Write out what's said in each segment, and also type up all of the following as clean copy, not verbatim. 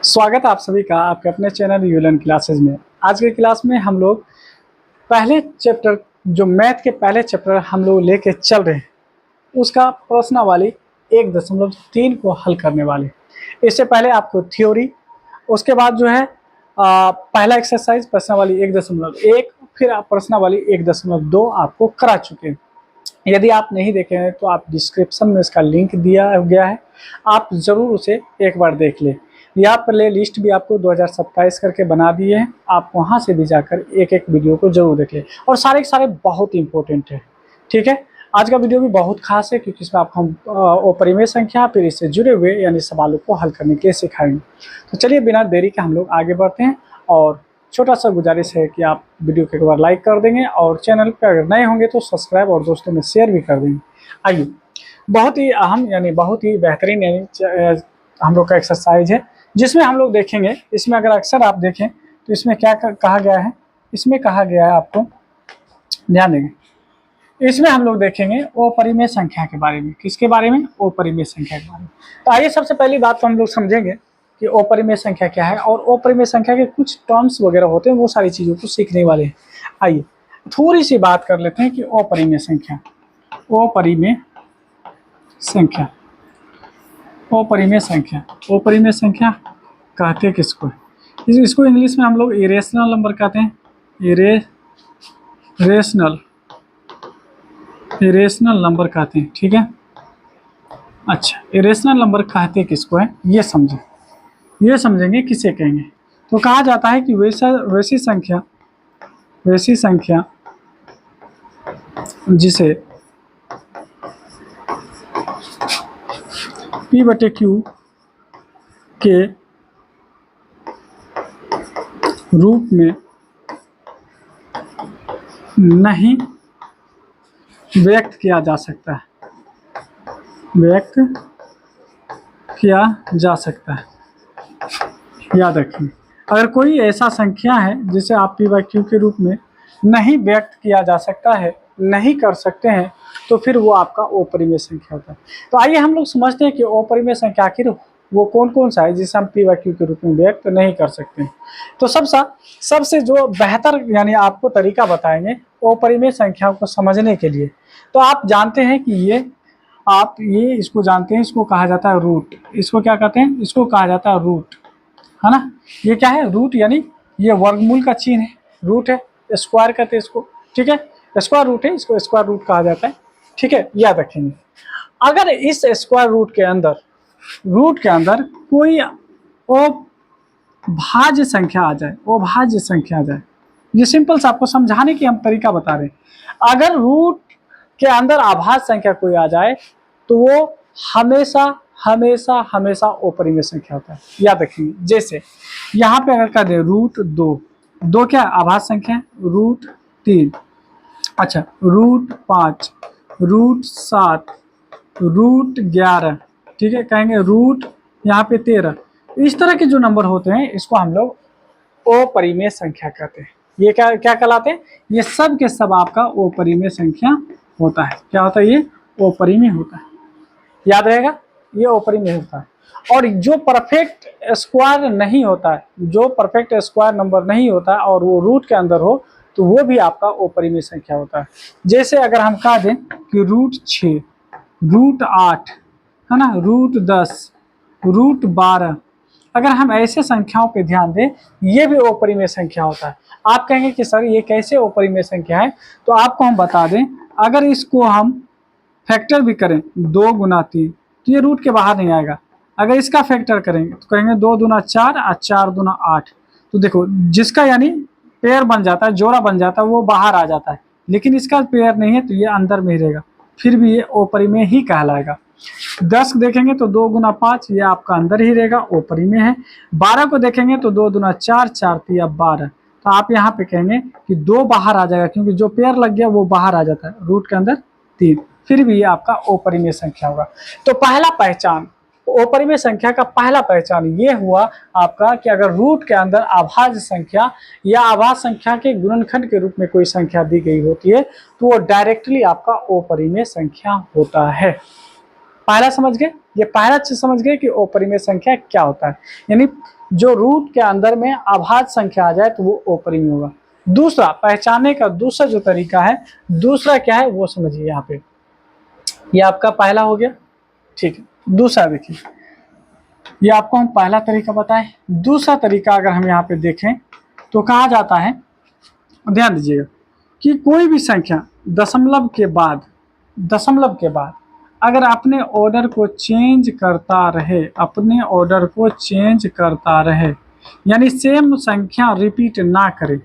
स्वागत है आप सभी का आपके अपने चैनल यूलन क्लासेज में। आज के क्लास में हम लोग पहले चैप्टर जो मैथ के पहले चैप्टर हम लोग लेके चल रहे हैं उसका प्रश्नावली 1.3 को हल करने वाले। इससे पहले आपको थ्योरी, उसके बाद जो है पहला एक्सरसाइज प्रश्नावली 1.1, फिर आप प्रश्नावली 1.2 आपको करा चुके हैं। यदि आप नहीं देखे हैं तो आप डिस्क्रिप्शन में इसका लिंक दिया गया है, आप ज़रूर उसे एक बार देख लें। यहाँ प्ले लिस्ट भी आपको 2027 करके बना दिए हैं, आप वहाँ से भी जाकर एक एक वीडियो को जरूर देख लें और सारे के सारे बहुत इंपॉर्टेंट है। ठीक है, आज का वीडियो भी बहुत खास है क्योंकि इसमें आपको हम परिमेय संख्या फिर इससे जुड़े हुए यानी सवालों को हल करने के लिए सिखाएंगे। तो चलिए बिना देरी के हम लोग आगे बढ़ते हैं और छोटा सा गुजारिश है कि आप वीडियो को एक बार लाइक कर देंगे और चैनल पर अगर नए होंगे तो सब्सक्राइब और दोस्तों में शेयर भी कर देंगे। आइए, बहुत ही अहम यानी बहुत ही बेहतरीन यानी हम लोग का एक्सरसाइज है जिसमें हम लोग देखेंगे। इसमें अगर अक्सर आप देखें तो इसमें क्या कहा गया है, इसमें कहा गया है, आपको ध्यान देंगे, इसमें हम लोग देखेंगे अपरिमेय संख्या के बारे में। किसके बारे में? अपरिमेय संख्या के बारे में। तो आइए सबसे पहली बात तो हम लोग समझेंगे कि अपरिमेय संख्या क्या है और अपरिमेय संख्या के कुछ टर्म्स वगैरह होते हैं, वो सारी चीज़ों को सीखने वाले हैं। आइए थोड़ी सी बात कर लेते हैं कि अपरिमेय संख्या, अपरिमेय संख्या, अपरिमेय संख्या, अपरिमेय संख्या कहते किसको? इसको इंग्लिश में हम लोग इरेशनल नंबर कहते हैं। इरेशनल नंबर कहते हैं। ठीक है, अच्छा, इरेशनल नंबर कहते किसको है ये समझें, ये समझेंगे किसे कहेंगे। तो कहा जाता है कि वैसी संख्या जिसे P/Q के रूप में नहीं व्यक्त किया जा सकता है, व्यक्त किया जा सकता है। याद रखिए, अगर कोई ऐसा संख्या है जिसे आप P/Q के रूप में नहीं व्यक्त किया जा सकता है, नहीं कर सकते हैं, तो फिर वो आपका अपरिमेय संख्या होता है। तो आइए हम लोग समझते हैं कि अपरिमेय संख्या आखिर वो कौन कौन सा है जिसे हम P/Q के रूप में व्यक्त नहीं कर सकते हैं। तो सबसे जो बेहतर यानी आपको तरीका बताएंगे अपरिमेय संख्याओं को समझने के लिए। तो आप जानते हैं कि ये इसको जानते हैं, इसको कहा जाता है रूट। इसको क्या कहते हैं? इसको कहा जाता है रूट, है ना। ये क्या है? रूट, यानी ये वर्गमूल का चिन्ह है, रूट है, स्क्वायर कहते हैं इसको। ठीक है, स्क्वायर रूट है, इसको स्क्वायर रूट कहा जाता है। ठीक है, याद रखेंगे। अगर इस स्क्वायर रूट के अंदर कोई अभाज्य संख्या आ जाए, अभाज्य संख्या आ जाए, ये सिंपल सा आपको समझाने की हम तरीका बता रहे हैं। अगर रूट के अंदर अभाज्य संख्या कोई आ जाए तो वो हमेशा हमेशा हमेशा अपरिमेय संख्या होता है। याद रखिए, जैसे यहाँ पे अगर कर दे √2, दो क्या अभाज्य संख्या है, √3, अच्छा √5, √7, √11, ठीक है, कहेंगे रूट यहाँ पे 13। इस तरह के जो नंबर होते हैं इसको हम लोग अपरिमेय संख्या कहते हैं। ये क्या क्या कहलाते हैं? ये सब के सब आपका अपरिमेय संख्या होता है। क्या होता है? ये अपरिमेय होता है। याद रहेगा, ये अपरिमेय होता है। और जो परफेक्ट स्क्वायर नहीं होता है, जो परफेक्ट स्क्वायर नंबर नहीं होता है और वो रूट के अंदर हो, तो वो भी आपका अपरिमेय संख्या होता है। जैसे अगर हम कह दें कि √6, √8, है ना, √10, √12, अगर हम ऐसे संख्याओं पे ध्यान दें, ये भी अपरिमेय संख्या होता है। आप कहेंगे कि सर ये कैसे अपरिमेय संख्या है? तो आपको हम बता दें, अगर इसको हम फैक्टर भी करें 2 × 3 तो ये रूट के बाहर नहीं आएगा। अगर इसका फैक्टर करेंगे तो कहेंगे 2 × 4 और 4 × 8। तो देखो, जिसका यानी पेयर बन जाता है, जोड़ा बन जाता है, वो बाहर आ जाता है, लेकिन इसका पेयर नहीं है तो ये अंदर में ही रहेगा, फिर भी ये अपरिमेय ही कहलाएगा। 10 देखेंगे तो 2 × 5, ये आपका अंदर ही रहेगा, अपरिमेय है। 12 को देखेंगे तो 2 × 4, 4 × 3 12। तो आप यहाँ पे कहेंगे कि 2 बाहर आ जाएगा क्योंकि जो पेयर लग गया वो बाहर आ जाता है, रूट के अंदर 3, फिर भी ये आपका अपरिमेय संख्या होगा। तो पहला पहचान, अपरिमेय संख्या का पहला पहचान ये हुआ आपका कि अगर रूट के अंदर अभाज्य संख्या या अभाज्य संख्या के गुणनखंड के रूप में कोई संख्या दी गई होती है तो वो डायरेक्टली आपका अपरिमेय संख्या होता है। पहला समझ गए, ये पहला चीज समझ गए कि अपरिमेय संख्या क्या होता है, यानी जो रूट के अंदर में अभाज्य संख्या आ जाए तो वो अपरिमेय होगा। दूसरा पहचानने का दूसरा जो तरीका है, दूसरा क्या है वो समझिए यहाँ पे, ये आपका पहला हो गया, ठीक है। दूसरा देखिए, ये आपको हम पहला तरीका बताएं। दूसरा तरीका अगर हम यहाँ पे देखें तो कहा जाता है, ध्यान दीजिएगा, कि कोई भी संख्या दशमलव के बाद अगर अपने ऑर्डर को चेंज करता रहे, अपने ऑर्डर को चेंज करता रहे, यानी सेम संख्या रिपीट ना करे,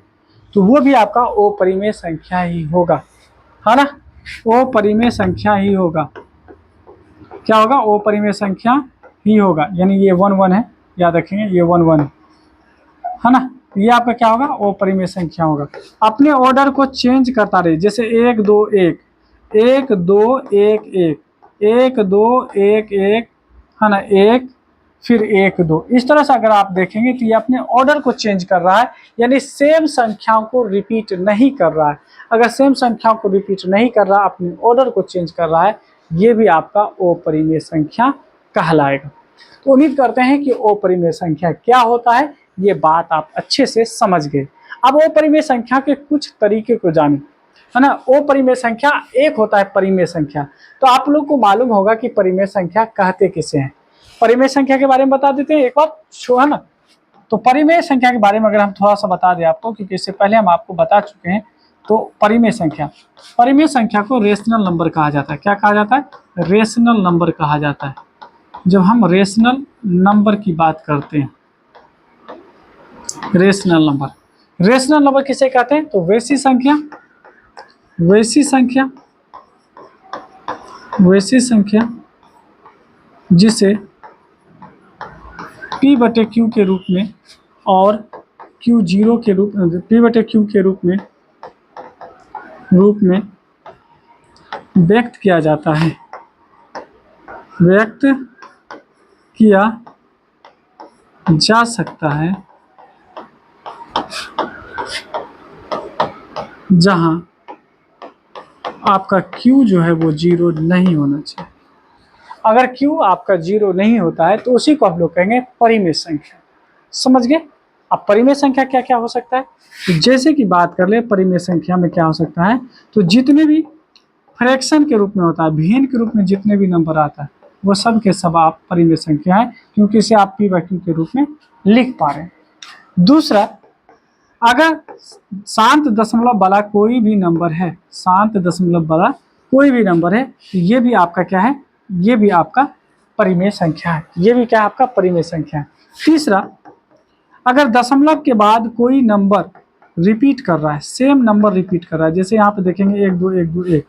तो वो भी आपका अपरिमेय संख्या ही होगा, है ना। अपरिमेय संख्या ही होगा। क्या होगा? अपरिमेय संख्या ही होगा। यानी ये 1 1 है, याद रखेंगे ये 1 1 है ना। ये आपका क्या होगा? अपरिमेय संख्या होगा। अपने ऑर्डर को चेंज करता रहे, जैसे 1 2 1 1 2 1 1 1 2 1 1 है ना, 1 फिर 1 2, इस तरह से अगर आप देखेंगे तो ये अपने ऑर्डर को चेंज कर रहा है, यानी सेम संख्याओं को रिपीट नहीं कर रहा है। अगर सेम संख्याओं को रिपीट नहीं कर रहा, अपने ऑर्डर को चेंज कर रहा है, ये भी आपका अपरिमेय संख्या कहलाएगा। तो उम्मीद करते हैं कि अपरिमेय संख्या क्या होता है ये बात आप अच्छे से समझ गए। अब अपरिमेय संख्या के कुछ तरीके को जानें, है ना। अपरिमेय संख्या एक होता है परिमेय संख्या। तो आप लोग को मालूम होगा कि परिमेय संख्या कहते किसे हैं। परिमेय संख्या के बारे में बता देते हैं एक बार, है ना। तो परिमेय संख्या के बारे में अगर हम थोड़ा सा बता दें आपको, क्योंकि इससे पहले हम आपको बता चुके हैं। तो परिमेय संख्या को रेशनल नंबर कहा जाता है। क्या कहा जाता है? रेशनल नंबर कहा जाता है। जब हम रेशनल नंबर की बात करते हैं, रेशनल नंबर किसे कहते हैं? तो वैसी संख्या जिसे P/Q के रूप में और Q0 के रूप में, P/Q के रूप में व्यक्त किया जाता है, व्यक्त किया जा सकता है, जहां आपका Q जो है वो 0 नहीं होना चाहिए। अगर Q आपका 0 नहीं होता है तो उसी को हम लोग कहेंगे परिमेय संख्या। समझ गए? अब परिमेय संख्या क्या क्या हो सकता है, तो जैसे कि बात कर ले परिमेय संख्या में क्या हो सकता है, तो जितने भी फ्रैक्शन के रूप में होता है, भिन्न के रूप में जितने भी नंबर आता है, वो सब के सब आप परिमेय संख्या है, क्योंकि इसे आप P/Q के रूप में लिख पा रहे हैं। दूसरा, अगर शांत दशमलव वाला कोई भी नंबर है, शांत दशमलव वाला कोई भी नंबर है, तो ये भी आपका क्या है? ये भी आपका परिमेय संख्या है। ये भी क्या है? आपका परिमेय संख्या है। तीसरा, अगर दशमलव के बाद कोई नंबर रिपीट कर रहा है, सेम नंबर रिपीट कर रहा है, जैसे यहाँ पे देखेंगे 1 2 1 2 1,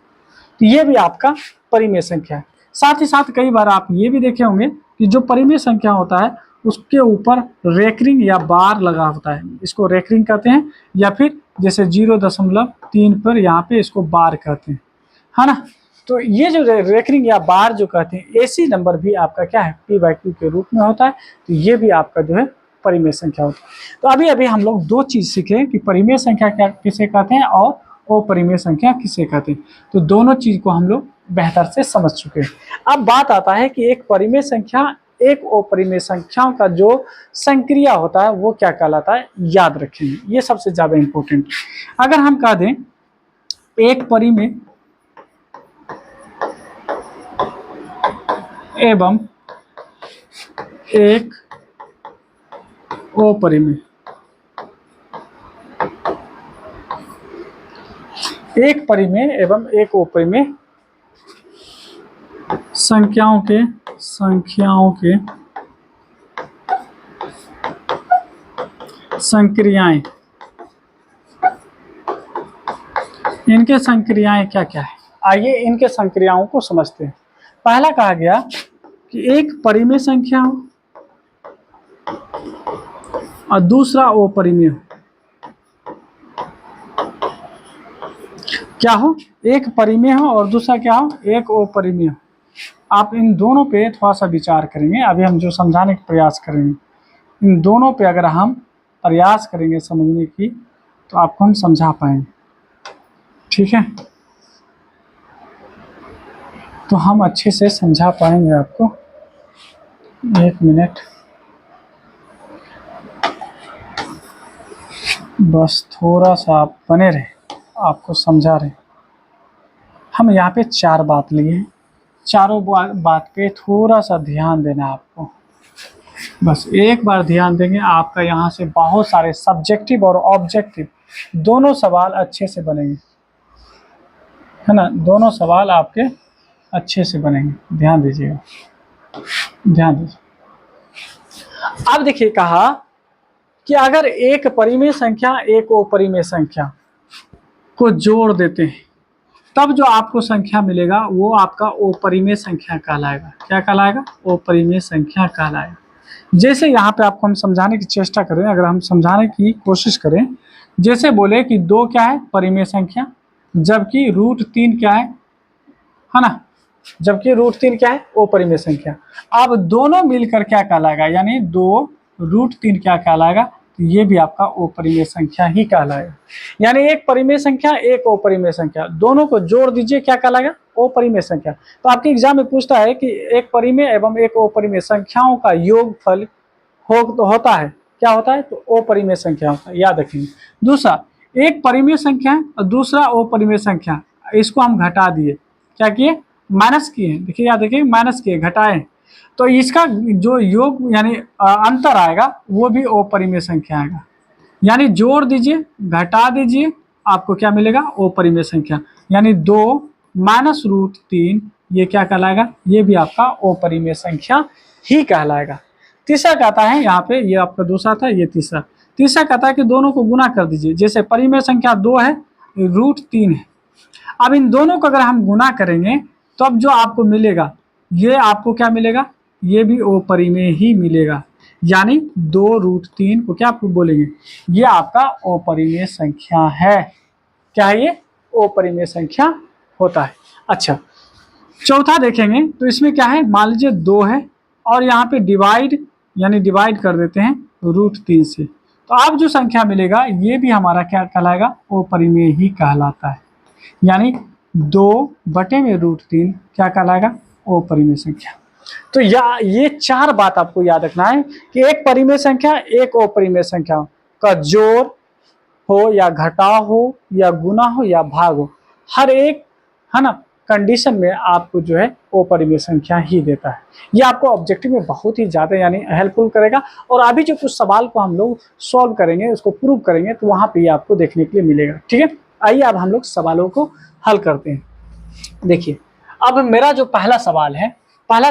तो ये भी आपका परिमेय संख्या है। साथ ही साथ कई बार आप ये भी देखे होंगे कि जो परिमेय संख्या होता है उसके ऊपर रेकरिंग या बार लगा होता है, इसको रेकरिंग कहते हैं, या फिर जैसे 0.3 पर यहाँ पे इसको बार कहते हैं, है ना। तो ये जो रेकरिंग या बार जो कहते हैं, ऐसी नंबर भी आपका क्या है? P/Q के रूप में होता है। तो ये भी आपका जो है परिमेय संख्या होता है। तो अभी हम लोग दो चीज सीखे कि परिमेय संख्या क्या किसे कहते हैं और अपरिमेय संख्या किसे कहते हैं। तो दोनों चीज को हम लोग बेहतर से समझ चुके हैं। अब बात आता है कि एक परिमेय संख्या एक अपरिमेय संख्याओं का जो संक्रिया होता है वो क्या कहलाता है, याद रखेंगे, ये सबसे ज्यादा इंपॉर्टेंट। अगर हम कह दें एक परिमेय एवं एक अपरिमेय, एक परिमेय एवं एक अपरिमेय संख्याओं के संक्रियाएं, इनके संक्रियाएं क्या क्या है, आइए इनके संक्रियाओं को समझते हैं। पहला कहा गया कि एक परिमेय संख्या हो और दूसरा अपरिमेय हो। क्या हो? एक परिमेय हो और दूसरा क्या हो? एक अपरिमेय हो। आप इन दोनों पे थोड़ा सा विचार करेंगे। अभी हम जो समझाने का प्रयास करेंगे, इन दोनों पे अगर हम प्रयास करेंगे समझने की, तो आपको हम समझा पाएंगे। ठीक है। तो हम अच्छे से समझा पाएंगे आपको। एक मिनट, बस थोड़ा सा आप बने रहे, आपको समझा रहे। हम यहाँ पे 4 बात लिए हैं, चारों बात पे थोड़ा सा ध्यान देना है आपको। बस एक बार ध्यान देंगे, आपका यहाँ से बहुत सारे सब्जेक्टिव और ऑब्जेक्टिव दोनों सवाल अच्छे से बनेंगे, है ना। दोनों सवाल आपके अच्छे से बनेंगे, ध्यान दीजिएगा, ध्यान दीजिए। अब देखिए, कहा कि अगर एक परिमेय संख्या एक अपरिमेय संख्या को जोड़ देते हैं, तब जो आपको संख्या मिलेगा वो आपका अपरिमेय संख्या कहलाएगा। क्या कहलाएगा? अपरिमेय संख्या कहलाएगा। जैसे यहाँ पे आपको हम समझाने की चेष्टा करें, अगर हम समझाने की कोशिश करें, जैसे बोले कि 2 क्या है? परिमेय संख्या, जबकि √3 क्या है ना, जबकि √3 क्या है? अपरिमेय संख्या। अब दोनों मिलकर क्या कहलाएगा? यानी 2√3 क्या कहलाएगा? तो ये भी आपका अपरिमेय संख्या ही कहलाएगा। यानी एक परिमेय संख्या एक अपरिमेय संख्या, दोनों को जोड़ दीजिए, क्या कहलाएगा? अपरिमेय संख्या। तो आपके एग्जाम में पूछता है कि एक परिमेय एवं एक अपरिमेय संख्याओं का योगफल होता है, क्या होता है? तो अपरिमेय संख्या होता है, याद रखिए। दूसरा, एक परिमेय संख्या है और दूसरा अपरिमेय संख्या, इसको हम घटा दिए, क्या किए? माइनस किए। देखिए, याद रखिए, माइनस किए, घटाए, तो इसका जो योग यानी अंतर आएगा वो भी अपरिमेय संख्या आएगा। यानी जोड़ दीजिए, घटा दीजिए, आपको क्या मिलेगा? अपरिमेय संख्या। यानी 2 माइनस √3 ये क्या कहलाएगा? ये भी आपका अपरिमेय संख्या ही कहलाएगा। तीसरा कहता है यहाँ पे, ये आपका दूसरा था, ये तीसरा। तीसरा कहता है कि दोनों को गुना कर दीजिए। जैसे परिमेय संख्या 2 है, √3 है। अब इन दोनों को अगर हम गुना करेंगे तो अब जो आपको मिलेगा, ये आपको क्या मिलेगा? ये भी अपरिमेय ही मिलेगा। यानी 2√3 को क्या आपको बोलेंगे? ये आपका अपरिमेय संख्या है। क्या है ये? अपरिमेय संख्या होता है। अच्छा, चौथा देखेंगे तो इसमें क्या है? मान लीजिए 2 है और यहाँ पे डिवाइड, यानी डिवाइड कर देते हैं √3 से, तो अब जो संख्या मिलेगा ये भी हमारा क्या कहलाएगा? अपरिमेय ही कहलाता है। यानी 2/√3 क्या कहलाएगा? अपरिमेय संख्या। तो ये 4 बात आपको याद रखना है कि एक परिमेय संख्या एक अपरिमेय संख्या का जोड़ हो या घटाव हो या गुना हो या भाग हो, हर एक, है ना, कंडीशन में आपको जो है अपरिमेय संख्या ही देता है। ये आपको ऑब्जेक्टिव में बहुत ही ज़्यादा यानी हेल्पफुल करेगा। और अभी जो कुछ सवाल को हम लोग सॉल्व करेंगे, उसको प्रूव करेंगे, तो वहाँ पे ये आपको देखने के लिए मिलेगा। ठीक है, आइए अब हम लोग सवालों को हल करते हैं। देखिए, अब मेरा जो पहला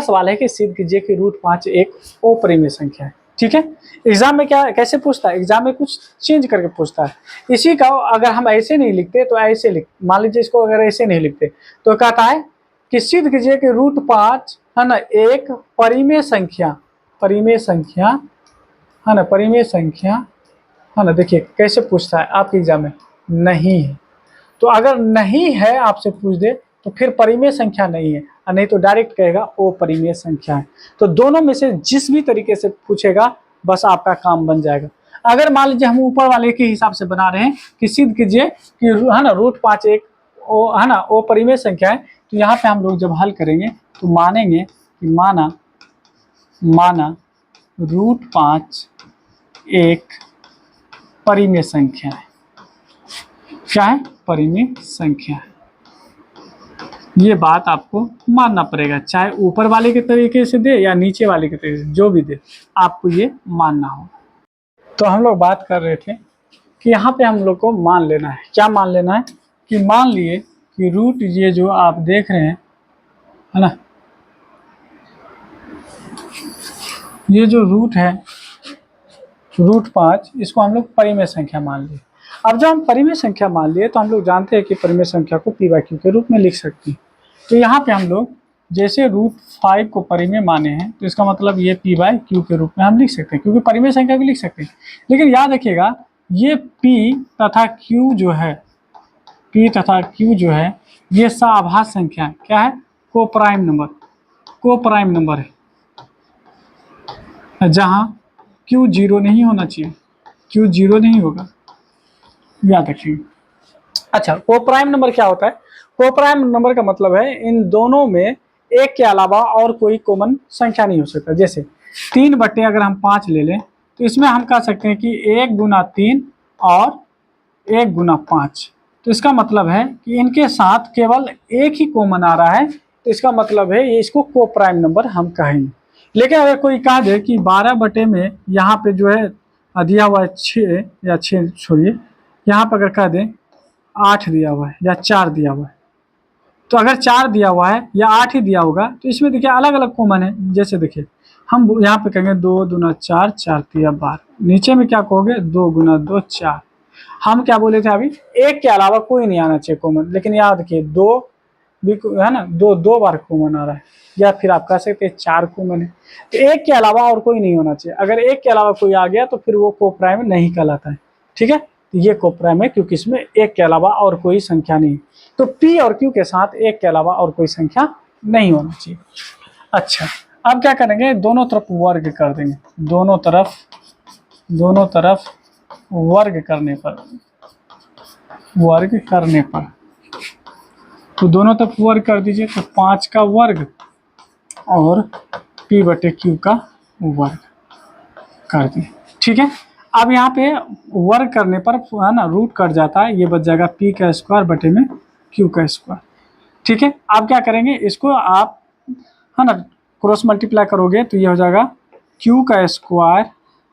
सवाल है कि सिद्ध कीजिए कि √5 एक अपरिमेय संख्या है। ठीक है, एग्जाम में क्या कैसे पूछता है? एग्जाम में कुछ चेंज करके पूछता है। इसी का अगर हम ऐसे नहीं लिखते तो ऐसे लिख, मान लीजिए इसको अगर ऐसे नहीं लिखते तो कहता है कि सिद्ध कीजिए कि √5 है ना एक परिमेय संख्या है ना, परिमेय संख्या है ना। देखिए कैसे पूछता है आपके एग्जाम में, नहीं है। तो अगर नहीं है आपसे पूछ दे तो फिर परिमेय संख्या नहीं है, और नहीं तो डायरेक्ट कहेगा अपरिमेय संख्या है। तो दोनों में से जिस भी तरीके से पूछेगा बस आपका काम बन जाएगा। अगर मान लीजिए हम ऊपर वाले के हिसाब से बना रहे हैं कि सिद्ध कीजिए कि है ना √5 एक है ना अपरिमेय संख्या है, तो यहाँ पे हम लोग जब हल करेंगे तो मानेंगे कि माना √5 एक परिमेय संख्या है। क्या है? परिमेय संख्या है। ये बात आपको मानना पड़ेगा, चाहे ऊपर वाले के तरीके से दे या नीचे वाले के तरीके से, जो भी दे आपको ये मानना होगा। तो हम लोग बात कर रहे थे कि यहाँ पे हम लोग को मान लेना है। क्या मान लेना है? कि मान लिए कि रूट ये जो आप देख रहे हैं, है ना, ये जो रूट है √5, इसको हम लोग परिमेय संख्या मान लिए। अब जब हम परिमेय संख्या मान लिए तो हम लोग जानते हैं कि परिमेय संख्या को p/q के रूप में लिख सकते हैं। तो यहाँ पे हम लोग जैसे √5 को परिमेय माने हैं तो इसका मतलब ये p/q के रूप में हम लिख सकते हैं, क्योंकि परिमेय संख्या भी लिख सकते हैं। लेकिन याद रखिएगा, ये p तथा q जो है ये सआभाज्य संख्या है। क्या है? कोप्राइम नंबर है, जहाँ q 0 नहीं होना चाहिए, q 0 नहीं होगा, याद रखिए। अच्छा, कोप्राइम नंबर क्या होता है? कोप्राइम नंबर का मतलब है इन दोनों में एक के अलावा और कोई कॉमन संख्या नहीं हो सकता। जैसे 3 बटे अगर हम 5 ले लें तो इसमें हम कह सकते हैं कि 1 गुना 3 और 1 गुना 5। तो इसका मतलब है कि इनके साथ केवल एक ही कॉमन आ रहा है, तो इसका मतलब है ये इसको को प्राइम नंबर हम कहेंगे। लेकिन अगर कोई कह दे कि 12 बटे में यहाँ पे जो है दिया हुआ है 6 या 6 छोड़िए, यहाँ पर अगर कह दें 8 दिया हुआ है या 4 दिया हुआ है, तो अगर 4 दिया हुआ है या 8 ही दिया होगा तो इसमें देखिए अलग अलग कॉमन है। जैसे देखिए हम यहाँ पे कहेंगे 2 दूना 4, 4 तिया 12, नीचे में क्या कहोगे 2 गुना 2 4। हम क्या बोले थे अभी, एक के अलावा कोई नहीं आना चाहिए कॉमन, लेकिन याद रखिए 2 भी है ना, 2 बार कॉमन आ रहा है, या फिर आप कह सकते हैं 4 कॉमन है। तो एक के अलावा और कोई नहीं होना चाहिए। अगर एक के अलावा कोई आ गया तो फिर वो को प्राइम नहीं कहलाता है। ठीक है, ये को प्राइम है क्योंकि इसमें एक के अलावा और कोई संख्या नहीं। तो P और Q के साथ एक के अलावा और कोई संख्या नहीं होना चाहिए। अच्छा, अब क्या करेंगे, दोनों तरफ वर्ग कर देंगे। दोनों तरफ वर्ग करने पर तो दोनों तरफ वर्ग कर दीजिए। तो 5 का वर्ग और P बटे Q का वर्ग कर दिए। ठीक है, अब यहाँ पे वर्ग करने पर है ना रूट कट जाता है, ये बच जाएगा P का स्क्वायर बटे में Q का स्क्वायर। ठीक है, आप क्या करेंगे, इसको आप है ना क्रॉस मल्टीप्लाई करोगे तो ये हो जाएगा Q का स्क्वायर,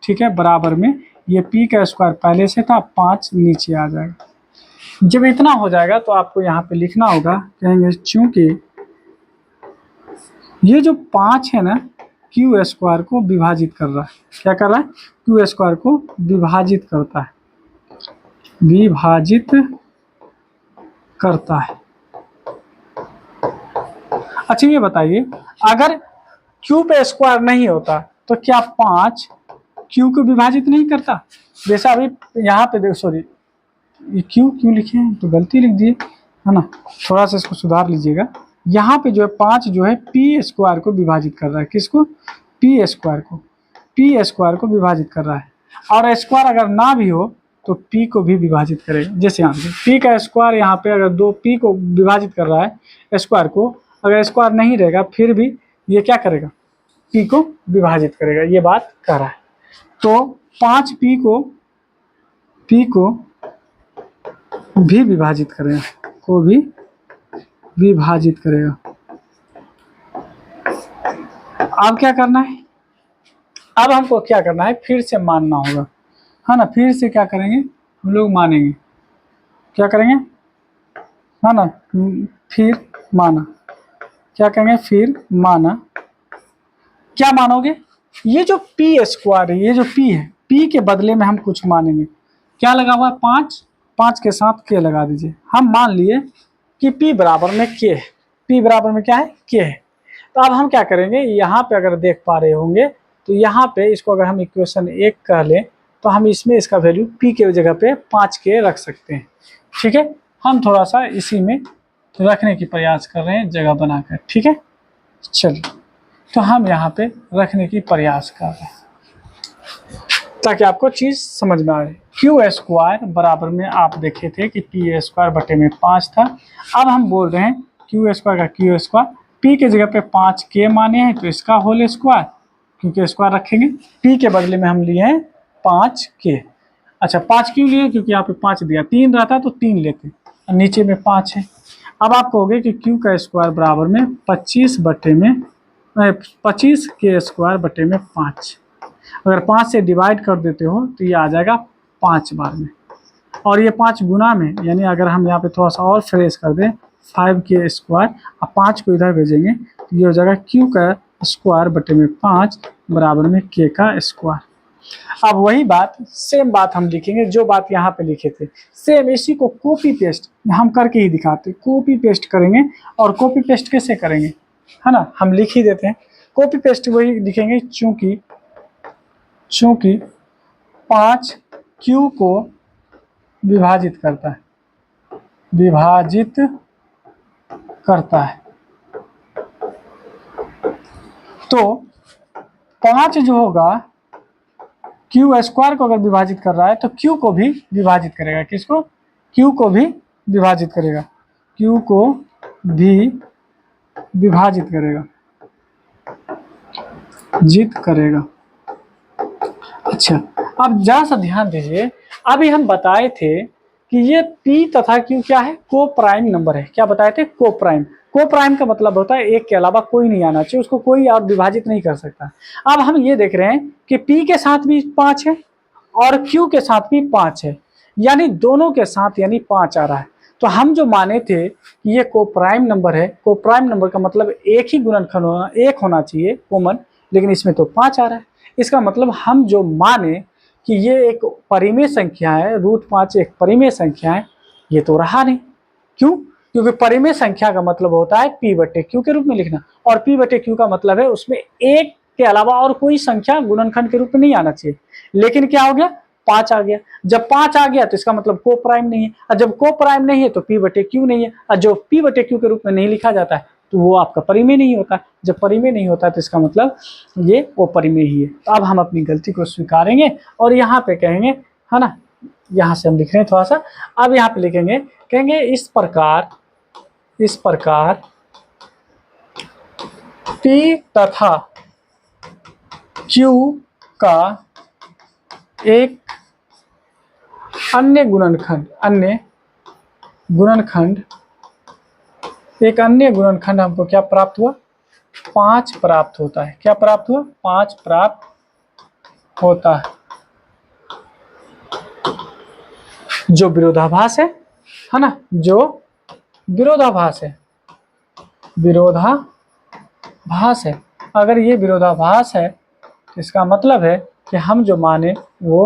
ठीक है, बराबर में ये P का स्क्वायर पहले से था, 5 नीचे आ जाएगा। जब इतना हो जाएगा तो आपको यहाँ पे लिखना होगा, कहेंगे चूंकि ये जो 5 है ना Q स्क्वायर को विभाजित कर रहा है। क्या कर रहा है, Q स्क्वायर को विभाजित करता है। अच्छा ये बताइए, अगर Q पे स्क्वायर नहीं होता तो क्या 5 Q को विभाजित नहीं करता? जैसे अभी यहाँ पे देखो, सॉरी ये क्यों लिखे हैं, तो गलती लिख दिए है ना, थोड़ा सा इसको सुधार लीजिएगा। यहाँ पे जो है 5 जो है P स्क्वायर को विभाजित कर रहा है। किसको, P स्क्वायर को विभाजित कर रहा है। और स्क्वायर अगर ना भी हो तो P को भी विभाजित करेगा। जैसे यहाँ पे P का स्क्वायर, यहाँ पे अगर 2P को विभाजित कर रहा है स्क्वायर को, अगर स्क्वायर नहीं रहेगा फिर भी ये क्या करेगा, P को विभाजित करेगा, ये बात कह रहा है। तो 5P को भी विभाजित करेगा, अब क्या करना है, अब हमको क्या करना है, फिर से मानना होगा, है ना। फिर से क्या करेंगे, हम लोग मानेंगे, क्या करेंगे, है ना, फिर माना, क्या कहेंगे, फिर माना। क्या मानोगे, ये जो P स्क्वायर है, ये जो P है, P के बदले में हम कुछ मानेंगे। क्या लगा हुआ है, 5 के साथ K लगा दीजिए। हम मान लिए कि P बराबर में K है, P बराबर में क्या है, K है। तो अब हम क्या करेंगे, यहाँ पे अगर देख पा रहे होंगे तो यहाँ पे इसको अगर हम इक्वेशन 1 कह लें तो हम इसमें इसका वैल्यू P के जगह पे 5K रख सकते हैं। ठीक है, हम थोड़ा सा इसी में रखने की प्रयास कर रहे हैं जगह बनाकर। ठीक है, चलिए, तो हम यहाँ पे रखने की प्रयास कर रहे हैं ताकि आपको चीज़ समझ में आए। Q स्क्वायर बराबर में आप देखे थे कि P स्क्वायर बटे में 5 था। अब हम बोल रहे हैं Q स्क्वायर का Q स्क्वायर, P के जगह पे 5K माने हैं तो इसका होल स्क्वायर, क्योंकि स्क्वायर रखेंगे। P के बदले में हम लिए हैं 5K। अच्छा, 5 क्यों लिए, क्योंकि यहाँ पे 5 दिया, 3 रहता तो 3 लेते, और नीचे में 5 है। अब आप कहोगे कि Q का स्क्वायर बराबर में 25K स्क्वायर बटे में 5। अगर 5 से डिवाइड कर देते हो तो ये आ जाएगा 5 बार में, और ये 5 गुना में, यानी अगर हम यहाँ पे थोड़ा सा और फ्रेश कर दें 5K स्क्वायर, अब 5 को इधर भेजेंगे तो ये हो जाएगा Q का स्क्वायर बटे में 5 बराबर में K का स्क्वायर। अब वही बात, सेम बात हम लिखेंगे जो बात यहाँ पे लिखे थे, सेम इसी को कॉपी पेस्ट हम करके ही दिखाते, कॉपी पेस्ट करेंगे। और कॉपी पेस्ट कैसे करेंगे, है ना, हम लिख ही देते हैं। कॉपी पेस्ट वही लिखेंगे, चूंकि 5 Q को विभाजित करता है, तो 5 जो होगा Q स्क्वायर को अगर विभाजित कर रहा है तो Q को भी विभाजित करेगा। किसको, Q को भी विभाजित करेगा, Q को भी विभाजित करेगा, जित करेगा। अच्छा, अब जरा सा ध्यान दीजिए, अभी हम बताए थे कि ये P तथा Q क्या है, को प्राइम नंबर है। क्या बताए थे, को प्राइम। को प्राइम का मतलब होता है एक के अलावा कोई नहीं आना चाहिए, उसको कोई और विभाजित नहीं कर सकता। अब हम ये देख रहे हैं कि P के साथ भी 5 है और Q के साथ भी 5 है, यानी दोनों के साथ यानी 5 आ रहा है। तो हम जो माने थे कि ये को प्राइम नंबर है, को प्राइम नंबर का मतलब एक ही गुणनखंड होना, एक होना चाहिए कॉमन, लेकिन इसमें तो 5 आ रहा है। इसका मतलब हम जो माने कि ये एक परिमेय संख्या है, √5 एक परिमेय संख्या है, ये तो रहा नहीं। क्यों? क्योंकि परिमेय संख्या का मतलब होता है P/Q के रूप में लिखना, और P/Q का मतलब है उसमें एक के अलावा और कोई संख्या गुणनखंड के रूप में नहीं आना चाहिए। लेकिन क्या हो गया, 5 आ गया। जब 5 आ गया तो इसका मतलब को प्राइम नहीं है, और जब को प्राइम नहीं है तो P/Q नहीं है, और जो P/Q के रूप में नहीं लिखा जाता है तो वो आपका परिमेय नहीं होता। जब परिमेय नहीं होता तो इसका मतलब ये अपरिमेय ही है। तो अब हम अपनी गलती को स्वीकारेंगे और यहाँ पे कहेंगे, है ना, यहाँ से हम लिख रहे हैं थोड़ा सा, अब यहाँ पे लिखेंगे, कहेंगे इस प्रकार P तथा Q का एक अन्य गुणनखंड हमको क्या प्राप्त हुआ, 5 प्राप्त होता है। क्या प्राप्त हुआ, 5 प्राप्त होता है। जो विरोधाभास है ना, जो विरोधाभास है, अगर ये विरोधाभास है तो इसका मतलब है कि हम जो माने वो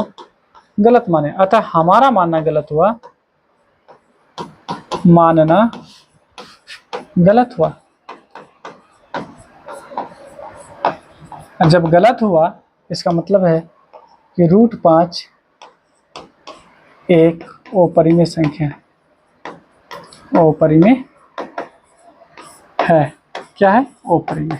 गलत माने, अतः हमारा मानना गलत हुआ, जब गलत हुआ इसका मतलब है कि √5 एक अपरिमेय संख्या है, अपरिमेय है। क्या है, अपरिमेय।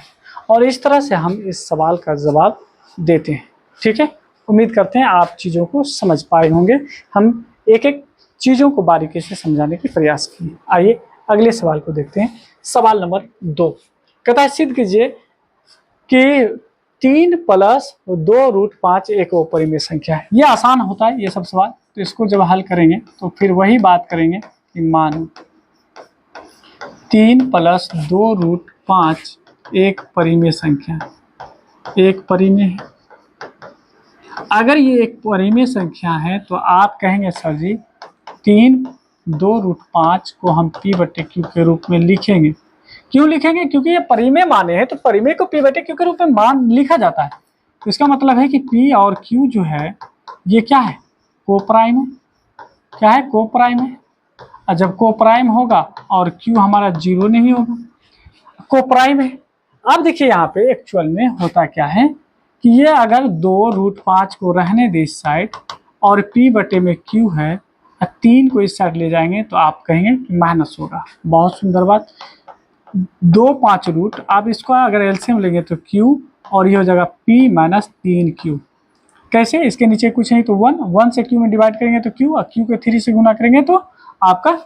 और इस तरह से हम इस सवाल का जवाब देते हैं। ठीक है, उम्मीद करते हैं आप चीज़ों को समझ पाए होंगे। हम एक एक चीज़ों को बारीकी से समझाने की प्रयास किए। आइए अगले सवाल को देखते हैं। सवाल नंबर 2 कहता है, सिद्ध कीजिए कि 3 + 2√5 एक अपरिमेय संख्या है। ये आसान होता है ये सब सवाल, तो इसको जब हल करेंगे तो फिर वही बात करेंगे कि मानो 3 + 2√5 एक परिमेय संख्या, एक परिमेय है। अगर ये एक परिमेय संख्या है तो आप कहेंगे सर जी 3 2√5 को हम P/Q के रूप में लिखेंगे। क्यों लिखेंगे? क्योंकि ये परिमेय माने हैं, तो परिमेय को P/Q के रूप में मान लिखा जाता है। तो इसका मतलब है कि P और Q जो है ये क्या है, को प्राइम है। क्या है, को प्राइम है। और जब को प्राइम होगा और Q हमारा 0 नहीं होगा, को प्राइम है। अब देखिए यहाँ पे एक्चुअल में होता क्या है कि ये अगर 2√5 को रहने दे इस साइड और P/Q है, 3 को इस साइड ले जाएंगे तो आप कहेंगे कि माइनस होगा। बहुत सुंदर बात। 2 5 रूट, आप इसको अगर एलसीएम लेंगे तो Q और ये हो जाएगा P - 3Q। कैसे, इसके नीचे कुछ नहीं तो 1 से Q में डिवाइड करेंगे तो Q, और Q को 3 से गुना करेंगे तो आपका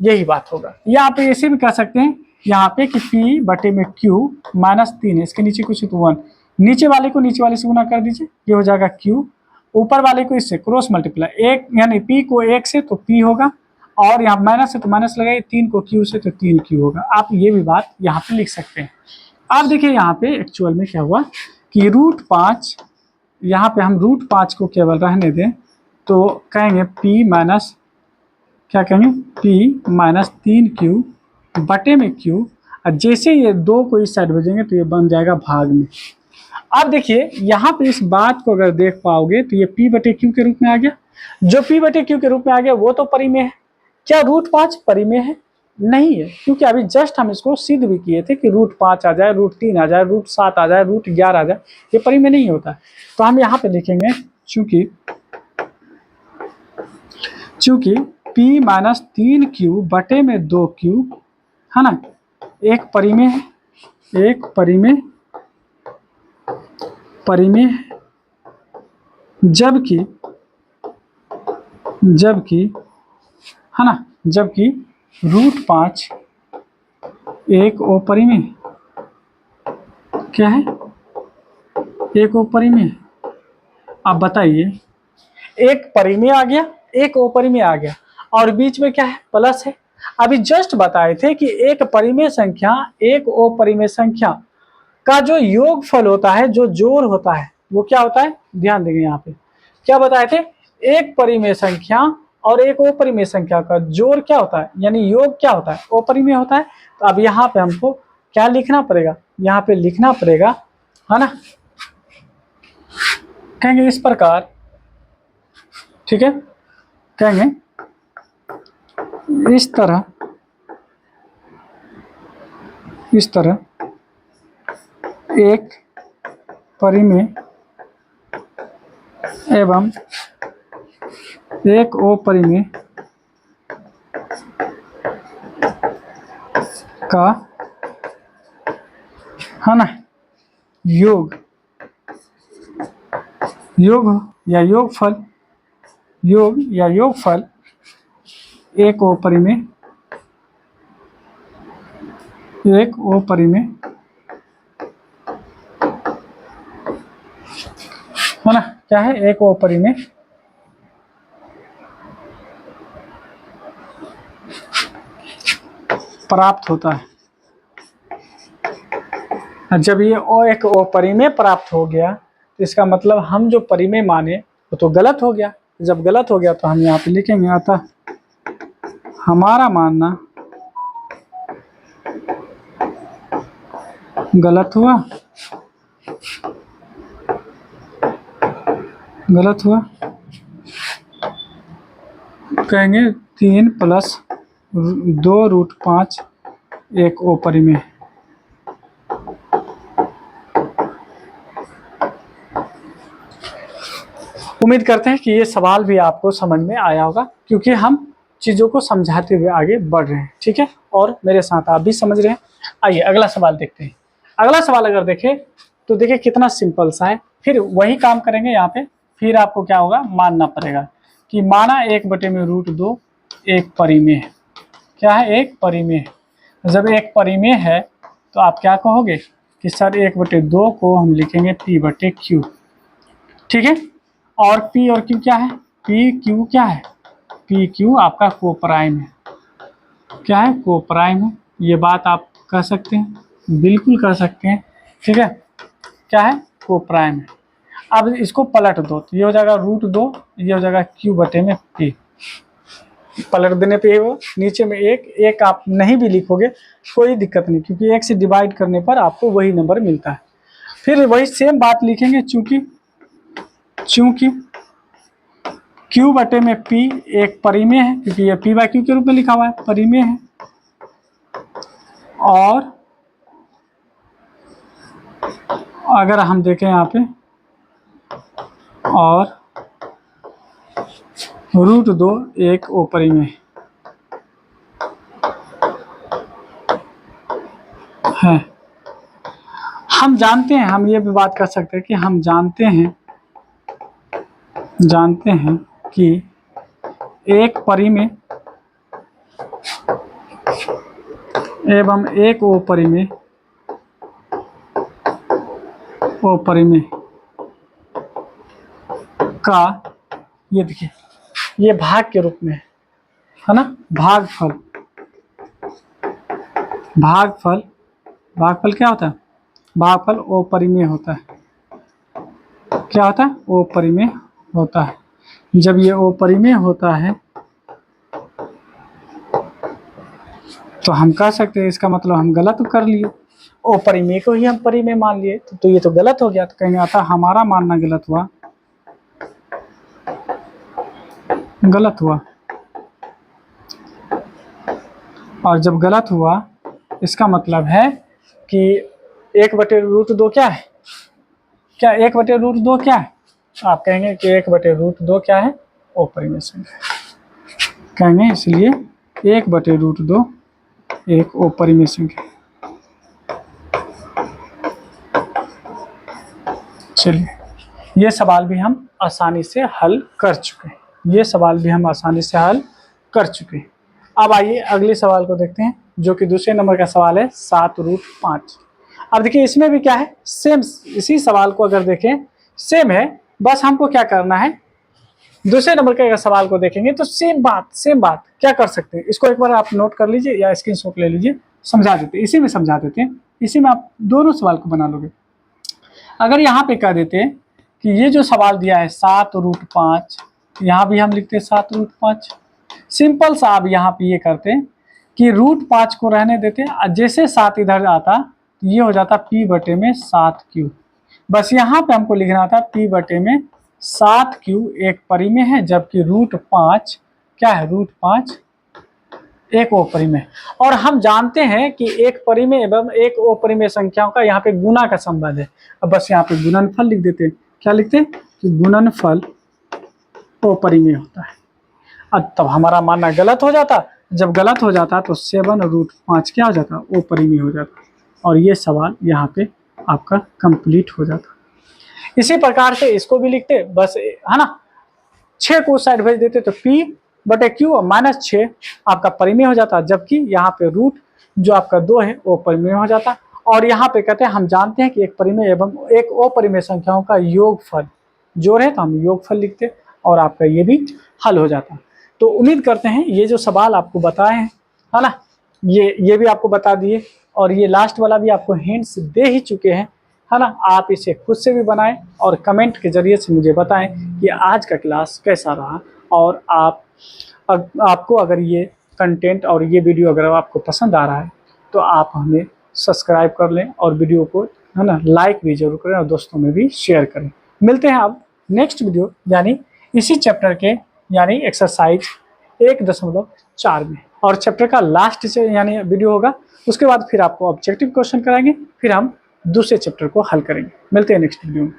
यही बात होगा। या आप ऐसे भी कह सकते हैं यहाँ पे कि P/Q -3 है, इसके नीचे कुछ तो 1, नीचे वाले को नीचे वाले से गुना कर दीजिए, ये हो जाएगा Q, ऊपर वाले को इससे क्रॉस मल्टीप्लाई, एक यानी P को 1 से तो P होगा, और यहाँ माइनस है तो माइनस लगाइए, 3 को Q से तो 3Q होगा। आप ये भी बात यहाँ पे लिख सकते हैं। अब देखिए यहाँ पे एक्चुअल में क्या हुआ कि √5, यहाँ पे हम √5 को केवल रहने दें तो कहेंगे P- क्या कहेंगे, P - 3Q बटे में Q, और जैसे ये 2 को इस साइड भेजेंगे तो ये बन जाएगा भाग में। अब देखिए यहाँ पे इस बात को अगर देख पाओगे तो ये P/Q के रूप में आ गया। जो P/Q के रूप में आ गया वो तो परिमेय है। क्या √5 परिमेय है? नहीं है, क्योंकि अभी जस्ट हम इसको सिद्ध भी किए थे कि √5 आ जाए, √3 आ जाए, √7 आ जाए, √11 आ जाए, ये परिमेय नहीं होता। तो हम यहाँ पे लिखेंगे चूंकि P - 3Q बटे में 2Q है ना, एक परिमेय है, एक परिमेय है, जबकि है ना, जबकि √5 एक अपरिमेय क्या है? एक अपरिमेय। आप बताइए, एक परिमेय आ गया, एक अपरिमेय आ गया, और बीच में क्या है? प्लस है। अभी जस्ट बताए थे कि एक परिमेय संख्या एक अपरिमेय संख्या का जो योगफल होता है, जो जोड़ होता है, वो क्या होता है? ध्यान देंगे यहाँ पे क्या बताए थे? एक परिमेय संख्या और एक अपरिमेय संख्या का जोड़ क्या होता है, यानी योग क्या होता है? अपरिमेय होता है। तो अब यहाँ पे हमको क्या लिखना पड़ेगा? यहाँ पे लिखना पड़ेगा, है ना, कहेंगे इस प्रकार, ठीक है, कहेंगे इस तरह, इस तरह एक परिमेय एवं एक अपरिमेय का, है ना, योग, योग या योगफल, योग या योगफल एक अपरिमेय, एक अपरिमेय, है ना, क्या है? एक अपरिमेय प्राप्त होता है। जब ये एक अपरिमेय प्राप्त हो गया तो इसका मतलब हम जो परिमेय माने वो तो गलत हो गया। जब गलत हो गया तो हम यहाँ पे लिखेंगे, अतः हमारा मानना गलत हुआ, गलत हुआ। कहेंगे 3 + 2√5 एक अपरिमेय। उम्मीद करते हैं कि ये सवाल भी आपको समझ में आया होगा, क्योंकि हम चीज़ों को समझाते हुए आगे बढ़ रहे हैं, ठीक है, और मेरे साथ आप भी समझ रहे हैं। आइए अगला सवाल देखते हैं। अगला सवाल अगर देखें तो देखिए कितना सिंपल सा है। फिर वही काम करेंगे यहाँ पे। फिर आपको क्या होगा? मानना पड़ेगा कि माना 1/√2 एक परिमेय है। क्या है? एक परिमेय है। जब एक परिमेय है तो आप क्या कहोगे कि सर 1/2 को हम लिखेंगे p/q, ठीक है। और p और q क्या है? p q क्या है? p q आपका कोप्राइम है। क्या है? कोप्राइम है। ये बात आप कह सकते हैं, बिल्कुल कह सकते हैं, ठीक है। क्या है? कोप्राइम है। अब इसको पलट दो तो ये हो जाएगा √2, ये हो जाएगा q/p। पलट देने पे वो नीचे में एक आप नहीं भी लिखोगे कोई दिक्कत नहीं, क्योंकि एक से डिवाइड करने पर आपको वही नंबर मिलता है। फिर वही सेम बात लिखेंगे, चूंकि q/p एक परिमेय है, क्योंकि ये p/q के रूप में लिखा हुआ है, परिमेय है। और अगर हम देखें यहाँ पे, और √2 एक अपरिमेय है। हम जानते हैं, हम ये भी बात कर सकते हैं कि हम जानते हैं कि एक परिमेय एवं एक अपरिमेय का, ये देखिए, ये भाग के रूप में है ना, भागफल क्या होता है? भागफल अपरिमेय होता है। क्या होता है? अपरिमेय होता है। जब ये अपरिमेय होता है तो हम कह सकते हैं इसका मतलब हम गलत कर लिए, अपरिमेय को ही हम परिमेय मान लिए, तो ये तो गलत हो गया। तो कहेंगे अतः हमारा मानना गलत हुआ, गलत हुआ। और जब गलत हुआ इसका मतलब है कि 1/√2 क्या है? क्या 1/√2 क्या है? आप कहेंगे कि 1/√2 क्या है? अपरिमेय संख्या कहेंगे, इसलिए 1/√2 एक अपरिमेय संख्या। चलिए, ये सवाल भी हम आसानी से हल कर चुके हैं। अब आइए अगले सवाल को देखते हैं। जो कि दूसरे नंबर का सवाल है 7√5। अब देखिए इसमें भी क्या है, सेम इसी सवाल को अगर देखें सेम है, बस हमको क्या करना है, दूसरे नंबर के अगर सवाल को देखेंगे तो सेम बात क्या कर सकते हैं, इसको एक बार आप नोट कर लीजिए या स्क्रीनशॉट ले लीजिए, समझा देते हैं, इसी में समझा देते हैं, इसी में आप दोनों सवाल को बना लोगे। अगर यहाँ पे कह देते हैं कि ये जो सवाल दिया है 7√5, यहाँ भी हम लिखते हैं 7√5, सिंपल सा आप यहाँ पे ये करते हैं कि √5 को रहने देते हैं, जैसे 7 इधर आता तो ये हो जाता P/7Q। बस यहाँ पे हमको लिखना था P/7Q एक परिमेय है, जबकि √5 क्या है, √5 एक अपरिमेय। और हम जानते हैं कि एक परिमेय एवं एक अपरिमेय संख्याओं का यहाँ पे गुना का संबंध है। अब बस यहाँ पे गुणनफल लिख देते हैं, क्या लिखते हैं कि गुणनफल अपरिमेय होता है। अब तब हमारा मानना गलत हो जाता, जब गलत हो जाता तो 7√5 क्या हो जाता, अपरिमेय हो जाता, और ये सवाल यहाँ पे आपका कंप्लीट हो जाता। इसी प्रकार से इसको भी लिखते बस, है ना, 6 को साइड भेज देते तो P/Q और -6 आपका परिमेय हो जाता, जबकि यहाँ पे रूट जो आपका 2 है वो परिमेय हो जाता। और यहाँ पे कहते हैं हम जानते हैं कि एक परिमेय एवं एक अपरिमेय संख्याओं का योगफल जोड़ है, तो हम योगफल लिखते और आपका ये भी हल हो जाता। तो उम्मीद करते हैं ये जो सवाल आपको बताए हैं, है ना, ये भी आपको बता दिए, और ये लास्ट वाला भी आपको हिंट्स दे ही चुके हैं, है ना। आप इसे खुद से भी बनाएं और कमेंट के जरिए से मुझे बताएं कि आज का क्लास कैसा रहा, और आपको अगर ये कंटेंट और ये वीडियो अगर आपको पसंद आ रहा है तो आप हमें सब्सक्राइब कर लें और वीडियो को, है ना, लाइक भी जरूर करें और दोस्तों में भी शेयर करें। मिलते हैं अब नेक्स्ट वीडियो यानी इसी चैप्टर के यानी एक्सरसाइज 1.4 में, और चैप्टर का लास्ट से यानी वीडियो होगा, उसके बाद फिर आपको ऑब्जेक्टिव क्वेश्चन कराएंगे, फिर हम दूसरे चैप्टर को हल करेंगे। मिलते हैं नेक्स्ट वीडियो में।